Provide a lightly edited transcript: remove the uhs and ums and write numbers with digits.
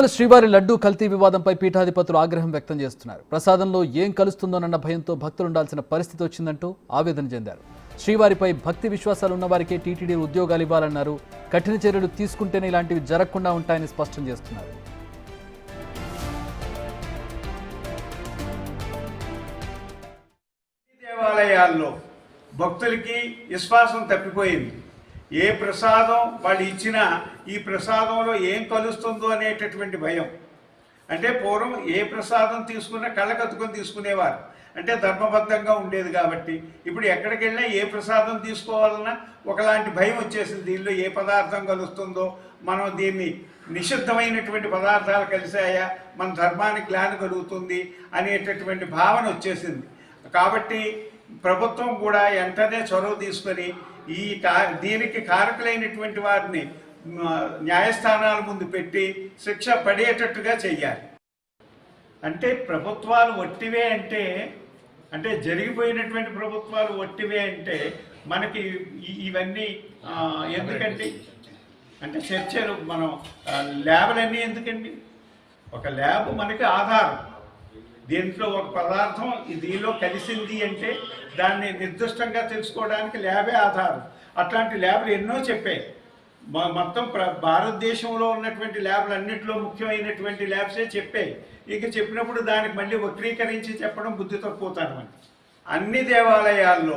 శ్రీవారి లడ్డూ కల్తీ వివాదంపై పీఠాధిపతులు ఆగ్రహం వ్యక్తం చేస్తున్నారు. ప్రసాదంలో ఏం కలుస్తుందోనన్న భయంతో భక్తులు ఉండాల్సిన పరిస్థితి వచ్చిందంటూ ఆవేదన చెందారు. శ్రీవారిపై భక్తి విశ్వాసాలు ఉన్న వారికే టీటీడీ ఉద్యోగాలు ఇవ్వాలన్నారు. కఠిన చర్యలు తీసుకుంటేనే ఇలాంటివి జరగకుండా ఉంటాయని స్పష్టం చేస్తున్నారు. దేవాలయాల్లో భక్తులకి విశ్వాసం తప్పిపోయింది. ఏ ప్రసాదం వాళ్ళు ఇచ్చినా ఈ ప్రసాదంలో ఏం కలుస్తుందో అనేటటువంటి భయం. అంటే పూర్వం ఏ ప్రసాదం తీసుకున్నా కళ్ళకత్తుకొని తీసుకునేవారు, అంటే ధర్మబద్ధంగా ఉండేది. కాబట్టి ఇప్పుడు ఎక్కడికి వెళ్ళినా ఏ ప్రసాదం తీసుకోవాలన్నా ఒకలాంటి భయం వచ్చేసింది. దీనిలో ఏ పదార్థం కలుస్తుందో, మనం దీన్ని నిషిద్ధమైనటువంటి పదార్థాలు కలిసాయా, మన ధర్మానికి గ్లాని కలుగుతుంది అనేటటువంటి భావన వచ్చేసింది. కాబట్టి ప్రభుత్వం కూడా వెంటనే చొరవ తీసుకొని దీనికి కారకులైనటువంటి వారిని న్యాయస్థానాల ముందు పెట్టి శిక్ష పడేటట్టుగా చెయ్యాలి. అంటే ప్రభుత్వాలు ఒట్టివే అంటే జరిగిపోయినటువంటి ప్రభుత్వాలు ఒట్టివే అంటే మనకి ఇవన్నీ ఎందుకండి? అంటే చర్చలు మనం ల్యాబ్లన్నీ ఎందుకండి? ఒక ల్యాబ్ మనకి ఆధారం. దీంట్లో ఒక పదార్థం దీనిలో కలిసింది అంటే దాన్ని నిర్దిష్టంగా తెలుసుకోవడానికి ల్యాబే ఆధారం. అట్లాంటి ల్యాబ్లు ఎన్నో చెప్పాయి. మొత్తం భారతదేశంలో ఉన్నటువంటి ల్యాబ్లు అన్నింటిలో ముఖ్యమైనటువంటి ల్యాబ్సే చెప్పాయి. ఇక చెప్పినప్పుడు దానికి మళ్ళీ వక్రీకరించి చెప్పడం బుద్ధి తక్కువతనం. అన్ని దేవాలయాల్లో